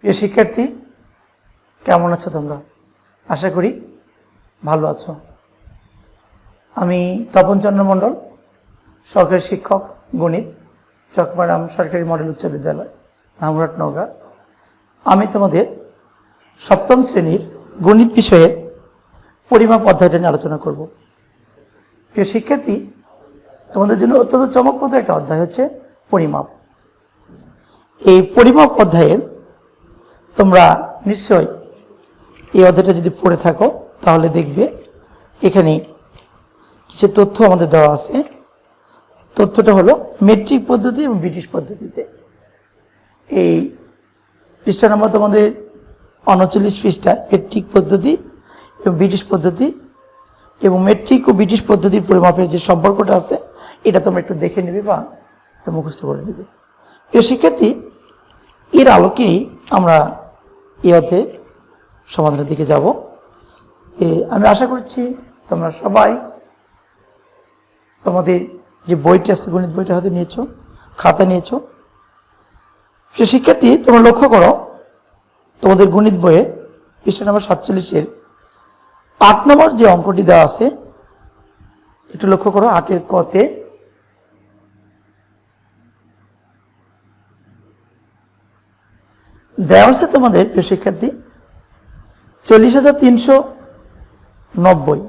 প্রিয় শিক্ষার্থী, কেমন আছো তোমরা? আশা করি ভালো আছো। আমি তপন চন্দ্র মণ্ডল, সহকারী শিক্ষক গণিত, চকমারাম সরকারি মডেল উচ্চ বিদ্যালয়, রামঘাট, নওগাঁ। আমি তোমাদের সপ্তম শ্রেণীর গণিত বিষয়ের পরিমাপ অধ্যায়টা নিয়ে আলোচনা করব। প্রিয় শিক্ষার্থী, তোমাদের জন্য অত্যন্ত চমকপ্রদ একটা অধ্যায় হচ্ছে পরিমাপ। এই পরিমাপ অধ্যায়ের তোমরা নিশ্চয় এই অধ্যায়টা যদি পড়ে থাকো তাহলে দেখবে এখানে কিছু তথ্য আমাদের দেওয়া আছে। তথ্যটা হলো মেট্রিক পদ্ধতি এবং ব্রিটিশ পদ্ধতিতে। এই পৃষ্ঠা নাম্বার তোমাদের 39 পৃষ্ঠা, মেট্রিক পদ্ধতি এবং ব্রিটিশ পদ্ধতি, এবং মেট্রিক ও ব্রিটিশ পদ্ধতির পরিমাপের যে সম্পর্কটা আছে এটা তোমরা একটু দেখে নেবে বা মুখস্থ করে নেবে। প্রিয় শিক্ষার্থী, এর আলোকেই আমরা এই অধ্যায়ের সমাধানের দিকে যাব। আমি আশা করছি তোমরা সবাই তোমাদের যে বইটা আছে, গণিত বইটা হয়তো নিয়েছো, খাতা নিয়েছো। প্রিয় শিক্ষার্থী, তোমরা লক্ষ্য করো তোমাদের গণিত বইয়ে পৃষ্ঠা নাম্বার 47-এর 8 নম্বর যে অঙ্কটি দেওয়া আছে, একটু লক্ষ্য করো। 8-এর কতে দেওয়া আছে তোমাদের প্রিয় শিক্ষার্থী 40,390।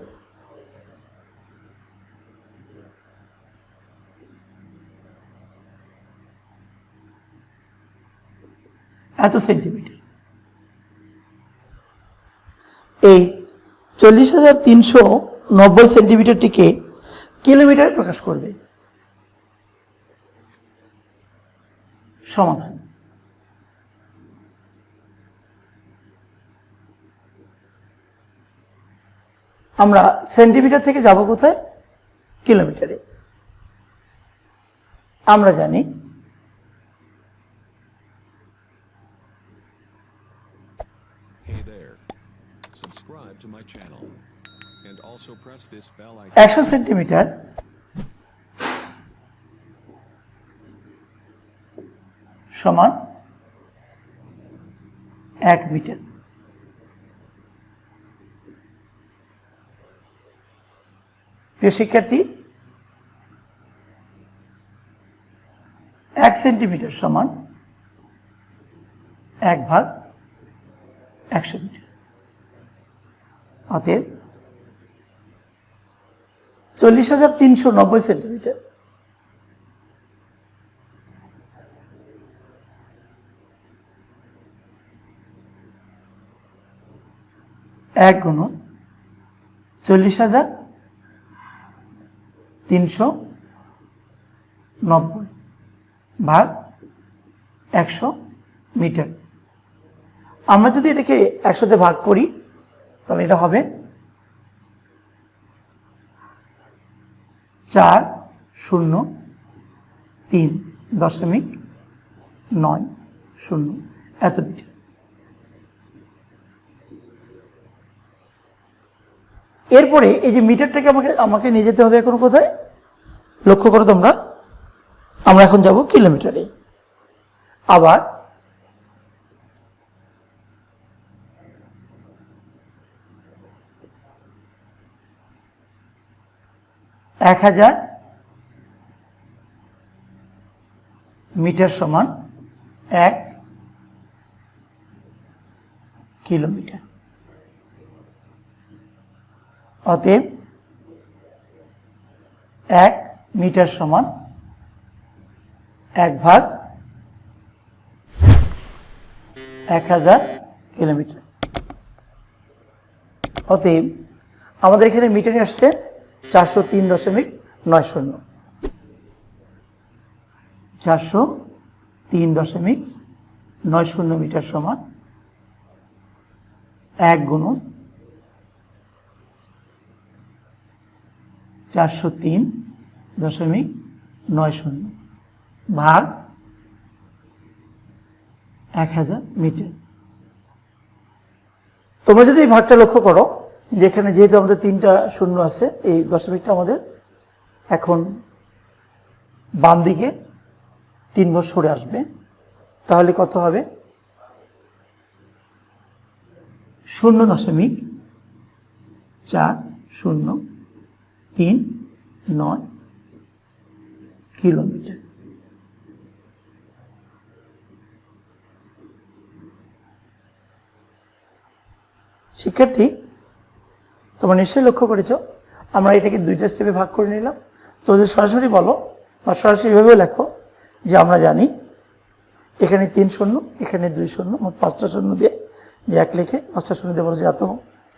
এত সেন্টিমিটার। এই 40,390 সেন্টিমিটারটিকে কিলোমিটারে প্রকাশ করবে। সমাধান। আমরা সেন্টিমিটার থেকে যাব কোথায়? কিলোমিটারে। আমরা জানি Subscribe to my channel and also press this bell icon. 100 centimetre সমান 1 মিটার। প্রিয় শিক্ষার্থী, 1 সেন্টিমিটার সমান 1/100 মিটার। অতএব 40,390 সেন্টিমিটার এক গুণন 40,390 ভাগ 100 মিটার। আমরা যদি এটাকে 100-তে ভাগ করি তাহলে এটা হবে 403.90 এত মিটার। এরপরে এই যে মিটারটাকে আমাকে নিয়ে যেতে হবে এখন কোথায়? লক্ষ্য করো তোমরা, আমরা এখন যাব কিলোমিটারে। আবার এক 1000 মিটার সমান 1 কিলোমিটার। অতএব 1 মিটার সমান 1/1000 কিলোমিটার। অতএব আমাদের এখানে মিটারে আসছে 403.90। 403.90 মিটার সমান 1 গুণন 403.90 ভাগ 1000 মিটার। তোমরা যদি এই ভাগটা লক্ষ্য করো, যেখানে যেহেতু আমাদের 3টা শূন্য আছে, এই দশমিকটা আমাদের এখন বাম দিকে 3 ঘর সরে আসবে। তাহলে কত হবে? 0.4039 কিলোমিটার। শিক্ষার্থী, তোমরা নিশ্চয়ই লক্ষ্য করেছো আমরা এটাকে দুইটা স্টেপে ভাগ করে নিলাম। তো যদি সরাসরি বলো বা সরাসরি এভাবে লেখো যে আমরা জানি এখানে 3 শূন্য, এখানে 2 শূন্য, মোট 5টা শূন্য দিয়ে যে 1 লিখে 5টা শূন্য দিয়ে বলো যে এত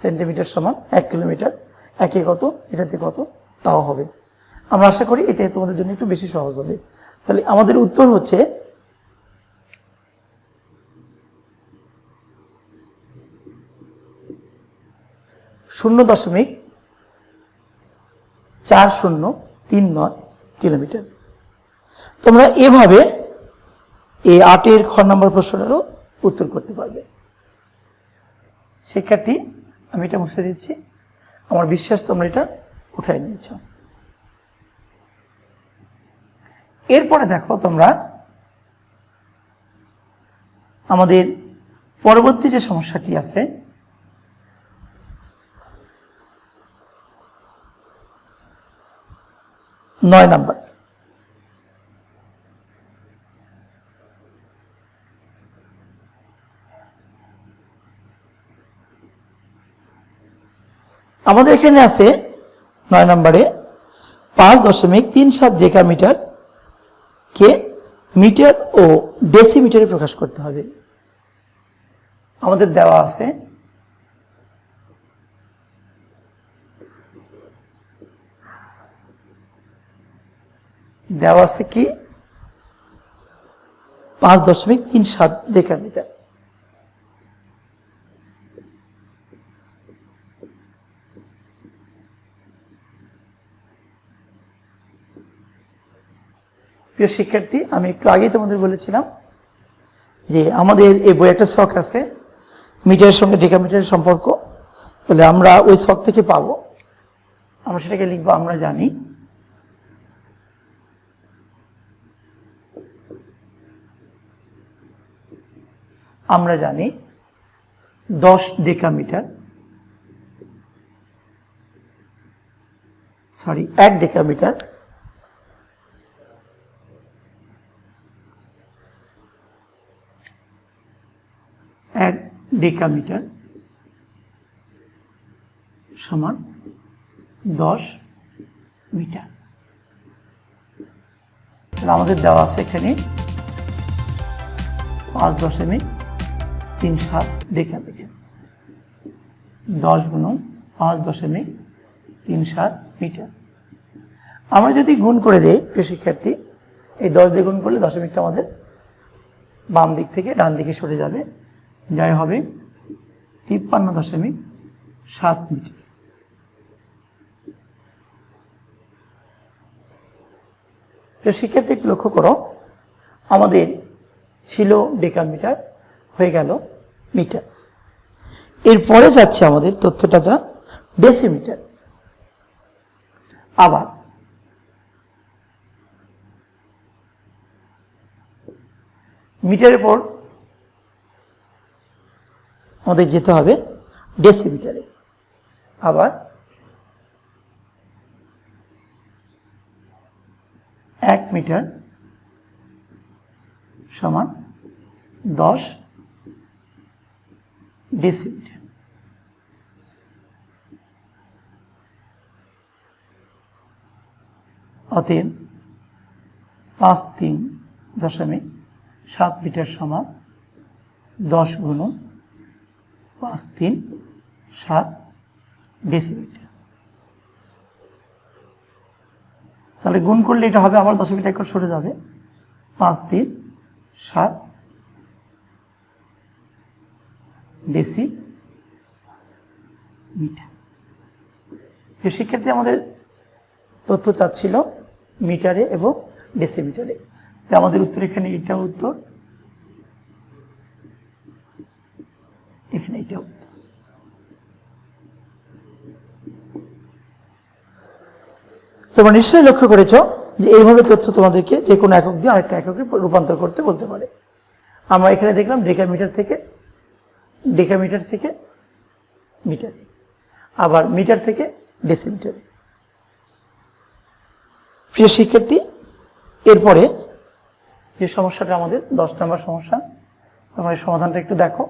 সেন্টিমিটার সমান 1 কিলোমিটার, একে কত, এটাতে কত, তাও হবে। আমরা আশা করি এটা তোমাদের জন্য একটু বেশি সহজ হবে। তাহলে আমাদের উত্তর হচ্ছে 0.4039 কিলোমিটার। তোমরা এভাবে এই 8-এর খ নম্বর প্রশ্নটারও উত্তর করতে পারবে। শিক্ষার্থী, আমি এটা মুছে দিচ্ছি, আমার বিশ্বাস তোমরা এটা উঠাই নিয়েছ। এরপরে দেখো তোমরা আমাদের পরবর্তী যে সমস্যাটি আছে, নয় নাম্বার। আমাদের এখানে আছে 9 নম্বরে 5.37 ডেকামিটার কে মিটার ও ডেসিমিটারে প্রকাশ করতে হবে। আমাদের দেওয়া আছে কি 5.37 ডেকামিটার। প্রিয় শিক্ষার্থী, আমি একটু আগেই তোমাদের বলেছিলাম যে আমাদের এই বই একটা ছক আছে মিটারের সঙ্গে ডেকামিটারের সম্পর্ক। তাহলে আমরা ওই ছক থেকে পাবো, আমরা সেটাকে লিখবো আমরা জানি। আমরা জানি 10 ডেকামিটার, 1 ডেকামিটার 1 ডেকামিটার সমান 10 মিটার। আমাদের দেওয়া আছে এখানে 5.37 ডেকামিটার, 10 গুণন 5.37 মিটার। আমরা যদি গুণ করে দেই প্রিয় শিক্ষার্থী, এই 10 দিয়ে গুণ করলে দশমিকটা আমাদের বাম দিক থেকে ডান দিকে সরে যাবে, যাই হবে 53.7 মিটার। প্রিয় শিক্ষার্থী, লক্ষ্য করো আমাদের ছিল ডেকামিটার, হয়ে গেল মিটার। এরপরে যাচ্ছে আমাদের তথ্যটা যা ডেসিমিটার। আবার মিটারের পর আমাদের যেতে হবে ডেসিমিটারে। আবার 1 মিটার সমান 10 ডেসিমিটার। অতএব 53.7 মিটার সমান 10 গুণন 537 ডেসিমিটার। তাহলে গুণ করলে এটা হবে, আবার দশমিকটা একটু সরে যাবে, 537 ডেসিমিটার। শিক্ষার্থী, আমাদের তথ্য চাচ্ছিল মিটারে এবং ডেসিমিটারে। তো আমাদের উত্তর এখানে এটা উত্তর, এখানে এটা উত্তর। তোমরা নিশ্চয়ই লক্ষ্য করেছো যে এইভাবে তথ্য তোমাদেরকে যে কোনো একক দিয়ে আরেকটা এককে রূপান্তর করতে বলতে পারে। আমরা এখানে দেখলাম ডেকামিটার থেকে মিটারে, আবার মিটার থেকে ডেসিমিটারে। প্রিয় শিক্ষার্থী, এরপরে যে সমস্যাটা আমাদের 10 নম্বর সমস্যা, তোমরা এই সমাধানটা একটু দেখো।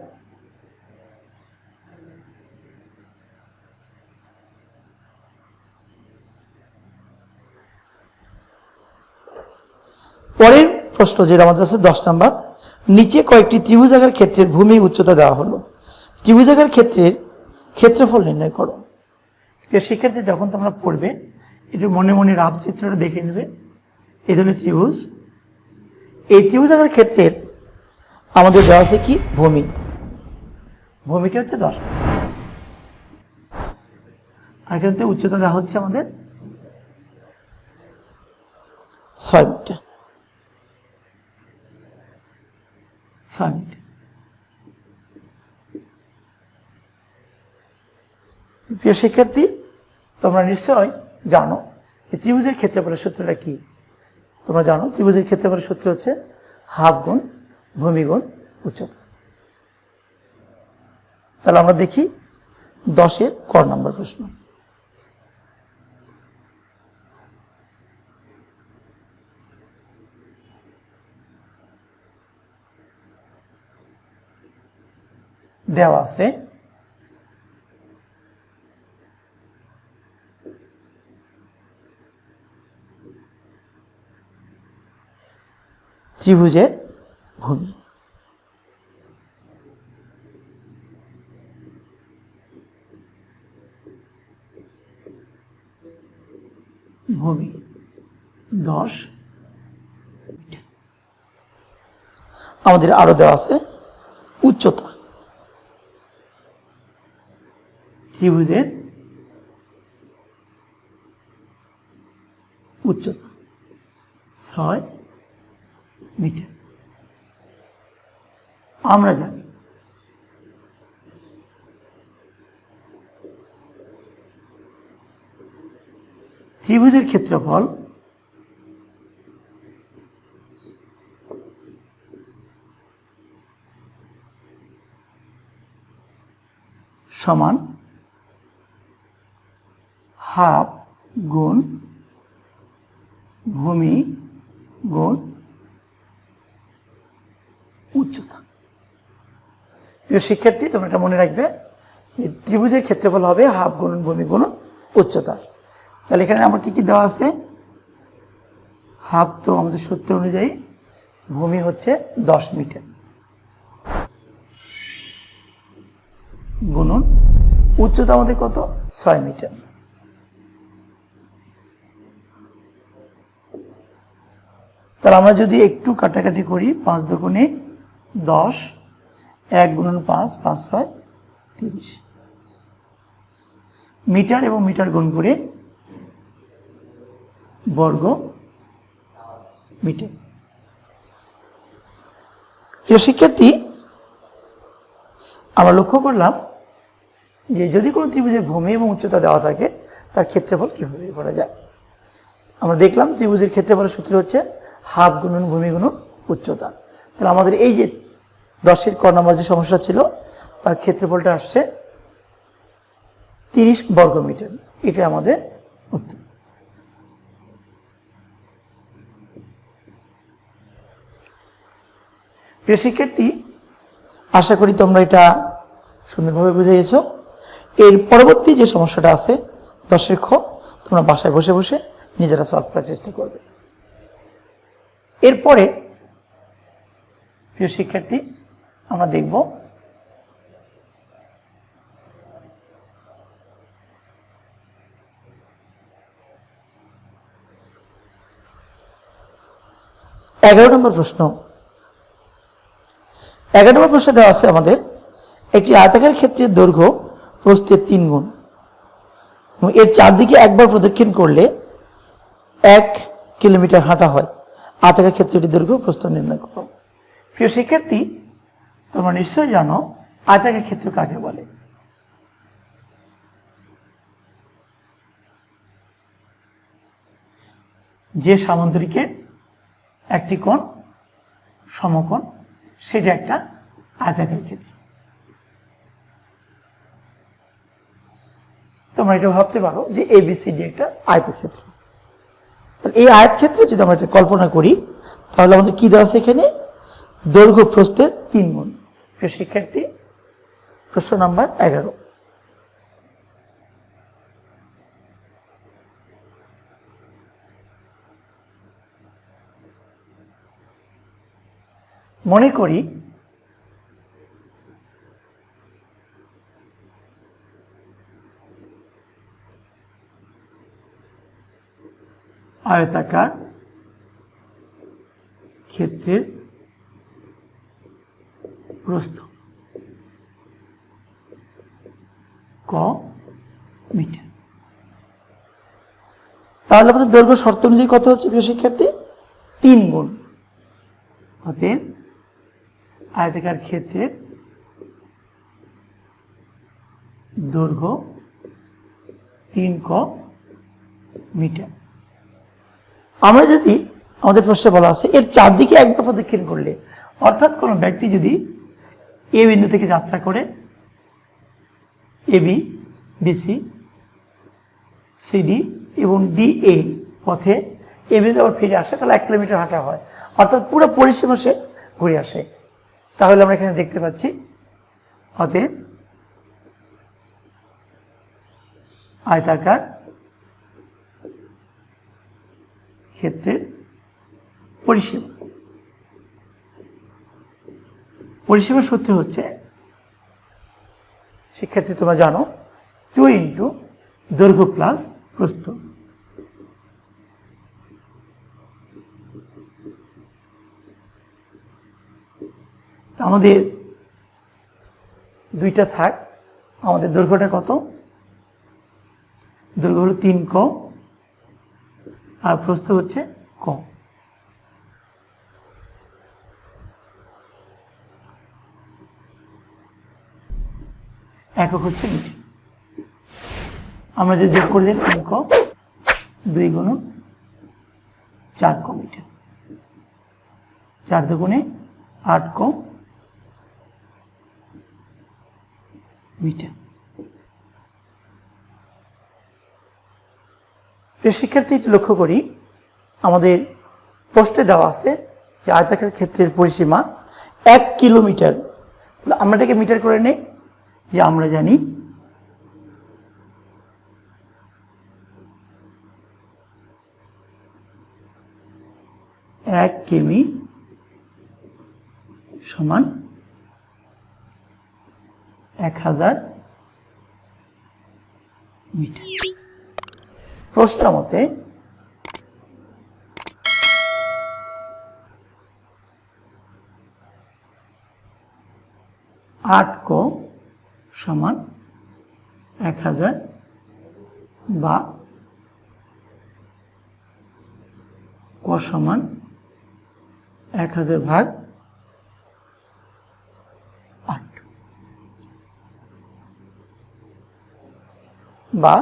পরের প্রশ্ন যেটা আমাদের আছে 10 নম্বর, নিচে কয়েকটি ত্রিভুজাকার ক্ষেত্রের ভূমি উচ্চতা দেওয়া হলো, ত্রিভুজাকার ক্ষেত্রের ক্ষেত্রফল নির্ণয় করো। শিক্ষার্থী, যখন তোমরা পড়বে একটু মনে মনে রাফ চিত্রটা দেখে নেবে। এই ধরনের ত্রিভুজ, এই ত্রিভুজাকার ক্ষেত্রের আমাদের দেওয়া আছে কি ভূমি, ভূমিটা হচ্ছে 10 মিটার, আর ক্ষেত্রে উচ্চতা দেওয়া হচ্ছে আমাদের 6 মিটার। 6 মিটার। প্রিয় শিক্ষার্থী, তোমরা নিশ্চয় জানো যে ত্রিভুজের ক্ষেত্রফলের সূত্রটা কি। তোমরা জানো ত্রিভুজের ক্ষেত্রফলের সূত্র হচ্ছে হাফ গুণ ভূমি গুণ উচ্চতা। তাহলে আমরা দেখি 10-এর ক নম্বর প্রশ্ন। দেওয়া আছে ত্রিভুজের ভূমি। ভূমি 10 মিটার। আমাদের আরো দেওয়া আছে উচ্চতা, ত্রিভুজের উচ্চতা 6 মিটার। আমরা জানি ত্রিভুজের ক্ষেত্রফল সমান হাফ গুণ ভূমি গুণ উচ্চতা। প্রিয় শিক্ষার্থী, তোমরা এটা মনে রাখবে যে ত্রিভুজের ক্ষেত্রফল হবে হাফ গুণন ভূমি গুণন উচ্চতা। তাহলে এখানে আমার কি কি দেওয়া আছে? হাফ তো আমাদের সূত্র অনুযায়ী ভূমি হচ্ছে 10 মিটার গুণন উচ্চতা আমাদের কত? 6 মিটার। তাহলে আমরা যদি একটু কাটাকাটি করি, 5 দুগুণে 10, 1 গুণন 5, 5 6 30 মিটার, এবং মিটার গুণ করে বর্গ মিটার। প্রিয় শিক্ষার্থী, আমরা লক্ষ্য করলাম যে যদি কোনো ত্রিভুজের ভূমি এবং উচ্চতা দেওয়া থাকে তার ক্ষেত্রফল কীভাবে বের করা যায়। আমরা দেখলাম ত্রিভুজের ক্ষেত্রফলের সূত্র হচ্ছে হাফ গুণন ভূমি গুণন উচ্চতা। তাহলে আমাদের এই যে 10-এর ক নম্বর যে সমস্যা ছিল তার ক্ষেত্রফলটা আসছে 30 বর্গ মিটার। এটা আমাদের উত্তর। প্রিয় শিক্ষার্থী, আশা করি তোমরা এটা সুন্দরভাবে বুঝে গেছো। এর পরবর্তী যে সমস্যাটা আছে 10-এর খ, তোমরা বাসায় বসে বসে নিজেরা সলভ করার চেষ্টা করবে। এরপরে প্রিয় শিক্ষার্থী, আমরা দেখব এগারো নম্বর প্রশ্ন। 11 নম্বর প্রশ্ন দেওয়া আছে আমাদের একটি আয়তাকার ক্ষেত্রের দৈর্ঘ্য প্রস্থের 3 গুণ এবং এর চারদিকে একবার প্রদক্ষিণ করলে 1 কিলোমিটার হাঁটা হয়। আয়তাকার ক্ষেত্রটির দৈর্ঘ্য প্রস্থ নির্ণয় করো। প্রিয় শিক্ষার্থী, তোমরা নিশ্চয়ই জানো আয়তাকার ক্ষেত্র কাকে বলে। যে সামান্তরিকের একটি কোণ সমকোণ, সেটা একটা আয়তাকার ক্ষেত্র। তোমরা এটা ভাবতে পারো যে ABCD একটা আয়তক্ষেত্র। তাহলে এই আয়তক্ষেত্রে যদি আমরা এটা কল্পনা করি তাহলে আমাদের কি দেওয়া আছে এখানে? দৈর্ঘ্য প্রস্থের 3 গুণ। প্রিয় শিক্ষার্থী, প্রশ্ন নাম্বার 11। মনে করি আয়তাকার ক্ষেত্রের প্রস্থ ক মিটার। তাহলে আমাদের দৈর্ঘ্য শর্ত অনুযায়ী কত হচ্ছে প্রিয় শিক্ষার্থী? 3 গুণ। অতএব আয়তাকার ক্ষেত্রের দৈর্ঘ্য 3 ক মিটার। আমরা যদি আমাদের প্রশ্নে বলা আছে এর চারদিকে একবার প্রদক্ষিণ করলে, অর্থাৎ কোনো ব্যক্তি যদি এ বিন্দু থেকে যাত্রা করে AB, BC, CD এবং DA পথে এ বিন্দু আবার ফিরে আসে, তাহলে 1 কিলোমিটার হাঁটা হয়, অর্থাৎ পুরো পরিসীমা সে ঘুরে আসে। তাহলে আমরা এখানে দেখতে পাচ্ছি অতএব আয়তাকার ক্ষেত্রের পরিসীমার সূত্র হচ্ছে, শিক্ষার্থী তোমরা জানো, 2 ইন্টু দৈর্ঘ্য প্লাস প্রস্থ। আমাদের দুইটা থাক, আমাদের দৈর্ঘ্যটা কত? দৈর্ঘ্য হলো 3 ক আর প্রস্থ হচ্ছে ক। একক হচ্ছে মিটার। আমরা যদি যোগ করে দিই 3 ক 2 গুণ 4 ক মিটার, 4 দুগুণে 8 ক মিটার। শিক্ষার্থী লক্ষ্য করি আমাদের প্রশ্নে দেওয়া আছে যে আয়তাকার ক্ষেত্রের পরিসীমা 1 কিলোমিটার। তাহলে আমরা এটাকে মিটার করে নেই, যে আমরা জানি এক কিমি সমান 1000 মিটার। প্রশ্ন মতে আট ক সমান 1000 বা ক সমান 1000 ভাগ 8 বা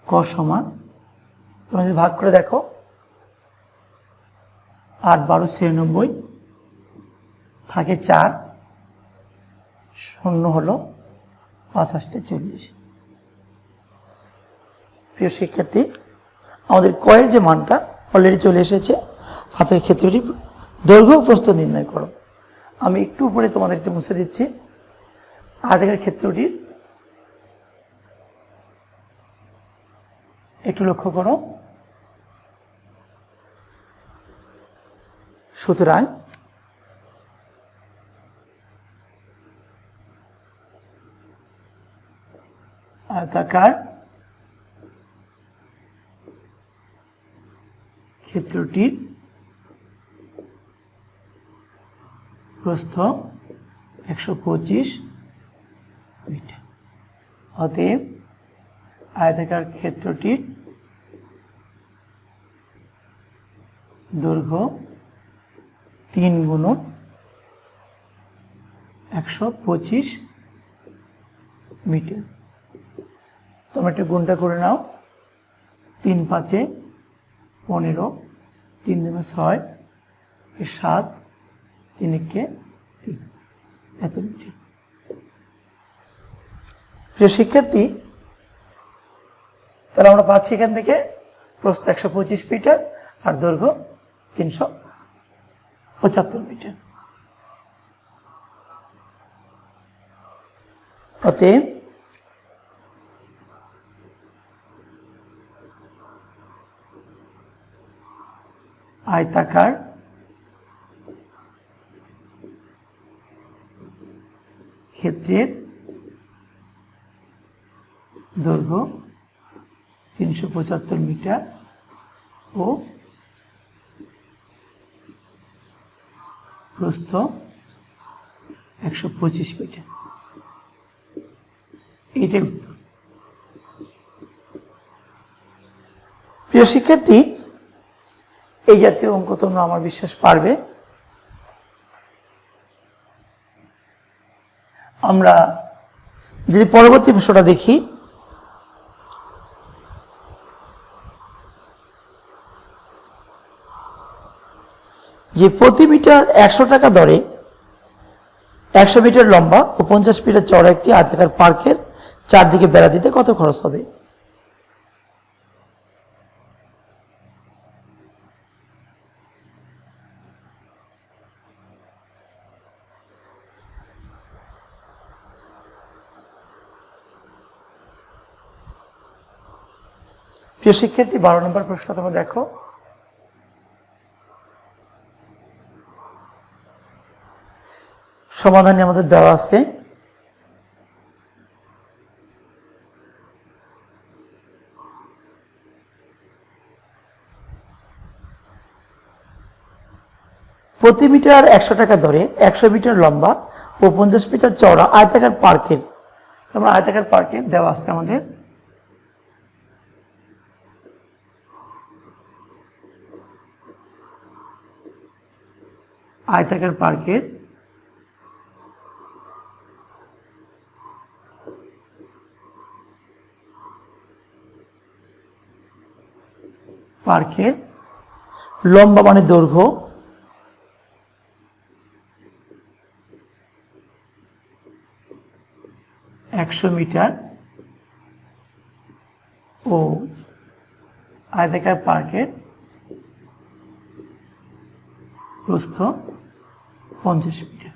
ক সমান, তোমরা যদি ভাগ করে দেখো 8 12 96 থাকে 4, 0 হলো 5 8 40। প্রিয় শিক্ষার্থী, আমাদের কয়ের যে মানটা অলরেডি চলে এসেছে। আয়তাকার ক্ষেত্রটি দৈর্ঘ্য প্রস্থ নির্ণয় করো। আমি একটু উপরে তোমাদেরকে মুছে দিচ্ছি। আয়তাকার ক্ষেত্রটির একটু লক্ষ্য করো। সুতরাং আয়তাকার ক্ষেত্রটির প্রস্থ 125 মিটার। অতএব আয়তাকার ক্ষেত্রটির দৈর্ঘ্য 3 গুণ 125 মিটার। তোমরা একটা গুণটা করে নাও। 3 5 15, 3 2 6, 7, 3 1 3, এত মিটার। প্রিয় শিক্ষার্থী, তাহলে আমরা পাচ্ছি এখান থেকে প্রস্থ 125 মিটার আর দৈর্ঘ্য 375 মিটার। অতএব আয়তাকার ক্ষেত্রের দৈর্ঘ্য 375 মিটার ও প্রস্থ 125 মিটার। এইটাই উত্তর। প্রিয় শিক্ষার্থী, এই জাতীয় অঙ্ক তোমরা আমার বিশ্বাস পারবে। আমরা যদি পরবর্তী প্রশ্নটা দেখি, যে প্রতি মিটার 100 টাকা দরে 100 মিটার লম্বা ও 50 মিটার চওড়া একটি আয়তাকার পার্কের চারদিকে বেড়া দিতে কত খরচ হবে? প্রিয় শিক্ষার্থী, 12 নম্বর প্রশ্ন তোমরা দেখো। সমাধানে আমাদের দেওয়া আছে প্রতি মিটার 100 টাকা দরে 100 মিটার লম্বা ও 50 মিটার চওড়া আয়তাকার পার্কের, আমরা আয়তাকার পার্কের দেওয়া আছে আমাদের আয়তাকার পার্কের লম্বা মানে দৈর্ঘ্য 100 মিটার ও আয়তাকার পার্কের প্রস্থ 50 মিটার।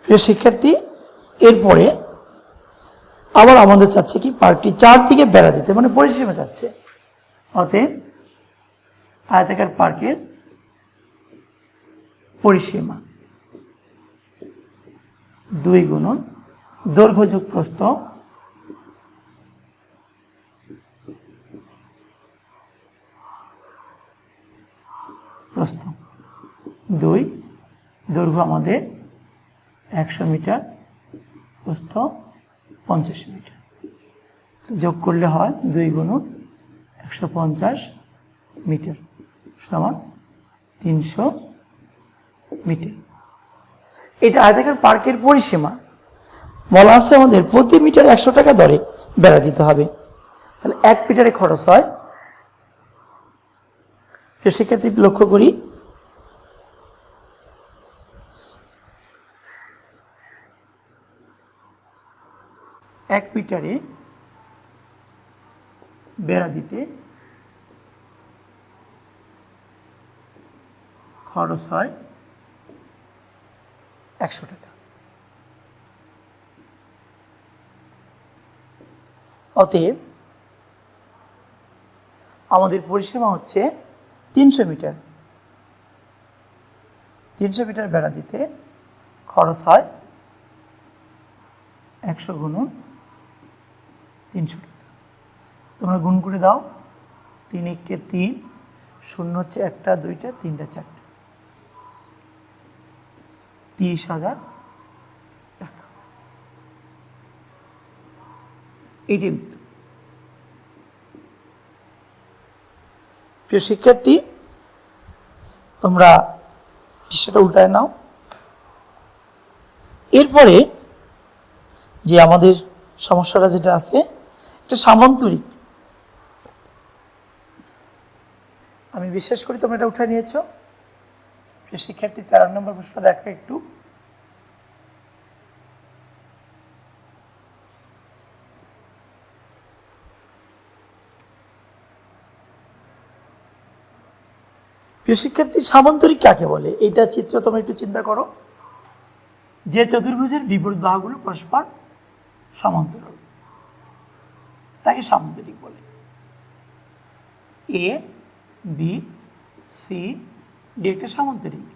প্রিয় শিক্ষার্থী, এরপরে আবার আমাদের চাচ্ছে কি পার্কটি চারদিকে বেড়া দিতে, মানে পরিসীমা চাচ্ছে। অতএব আয়তাকার পার্কের পরিসীমা 2 গুণন দৈর্ঘ্য যোগ প্রস্থ প্রস্থ 2, দৈর্ঘ্য আমাদের 100 মিটার, প্রস্থ 50 মিটার। যোগ করলে হয় 2 গুণন 150 মিটার সমান 300 মিটার। এটা আয়তাকার পার্কের পরিসীমা। বলা আছে আমাদের প্রতি মিটার 100 টাকা দরে বেড়া দিতে হবে। তাহলে 1 মিটারে খরচ হয়, শিক্ষার্থী লক্ষ্য করি, এক মিটারে বেড়া দিতে খরচ হয় 100 টাকা। অতএব আমাদের পরিসীমা হচ্ছে 300 মিটার। 300 মিটার বেড়া দিতে খরচ হয় 100 গুণন 300 টাকা। তোমরা গুণ করে দাও, 3 × 3, 0 হচ্ছে 1টা 2টা 3টা 4টা, 30,000 টাকা। এটাই উত্তর। প্রিয় শিক্ষার্থী, তোমরা বিষয়টা উল্টায় নাও। এরপরে যে আমাদের সমস্যাটা যেটা আছে, এটা সামান্তরিক। আমি বিশ্বাস করি তোমরা এটা উঠায় নিয়েছ। প্রিয় শিক্ষার্থী, 13 নম্বর প্রশ্ন দেখো একটু। প্রিয় শিক্ষার্থী, সামান্তরিক কাকে বলে? এইটা চিত্র তোমরা একটু চিন্তা করো। যে চতুর্ভুজের বিপরীত বাহুগুলো পরস্পর সমান্তরাল তাকে সামান্তরিক বলে। এ বি সি ডি একটা সামান্তরিক।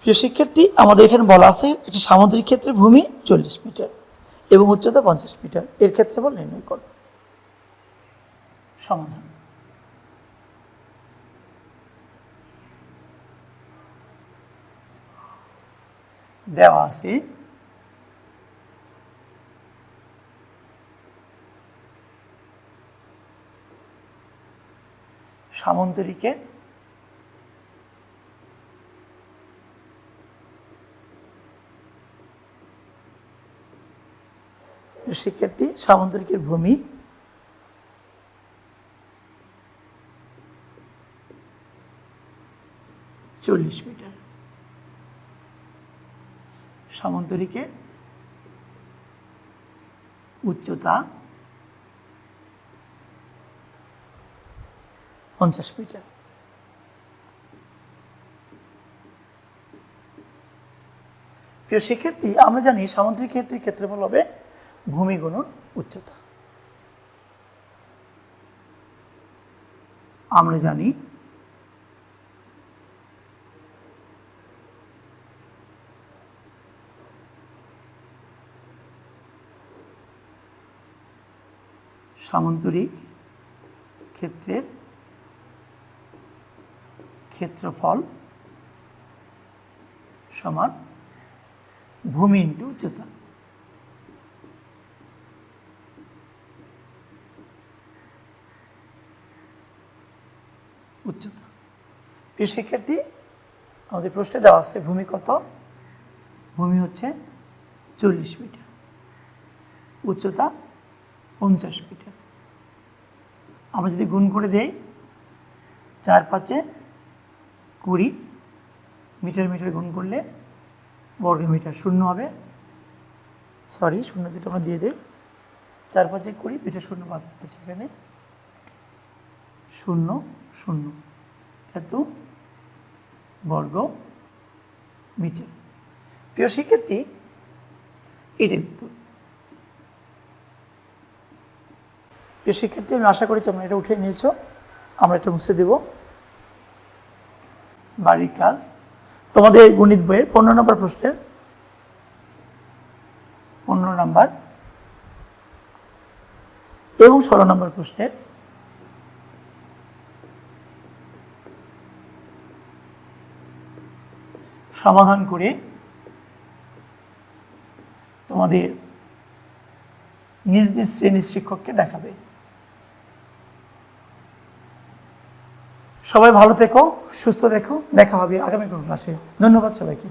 প্রিয় শিক্ষার্থী, আমাদের এখানে বলা আছে একটি সামান্তরিক ক্ষেত্রে ভূমি 40 মিটার এবং উচ্চতা 50 মিটার। এর ক্ষেত্রফল নির্ণয় করো। সমাধান। দেওয়া আছে সামান্তরিকের শিক্ষার্থী, সামান্তরিকের ভূমি 40 মিটার, সামান্তরিকের উচ্চতা 50 মিটার। প্রিয় শিক্ষার্থী, আমরা জানি সামান্তরিক ক্ষেত্রের ক্ষেত্রফল হবে ভূমি গুণন উচ্চতা। আমরা জানি সামান্তরিক ক্ষেত্রের ক্ষেত্রফল সমান ভূমি ইন্টু উচ্চতা। উচ্চতা। প্রিয় শিক্ষার্থী, আমাদের প্রশ্নে দেওয়া আছে ভূমি কত? ভূমি হচ্ছে 40 মিটার, উচ্চতা 50 মিটার। আমরা যদি গুণ করে দেই 4 5 20, মিটার মিটার গুণ করলে বর্গ মিটার, শূন্য হবে, সরি শূন্য দুটো আমরা দিয়ে দিই। 4 5 20, দুইটা শূন্য বাদ পড়েছে এখানে, 0 0 এত বর্গ মিটার। প্রিয় শিক্ষার্থী, এটাই উত্তর। প্রিয় শিক্ষার্থী, আমি আশা করি তোমরা এটা উঠে নিয়েছো। আমরা এটা মুছে দেব। বাড়ির কাজ তোমাদের গণিত বইয়ের 15 নম্বর প্রশ্নের 15 নম্বর এবং 16 নম্বর প্রশ্নের সমাধান করে তোমাদের নিজ নিজ শ্রেণীর শিক্ষককে দেখাবে। সবাই ভালো থেকো, সুস্থ দেখো। দেখা হবে আগামী কোনো ক্লাসে। ধন্যবাদ সবাইকে।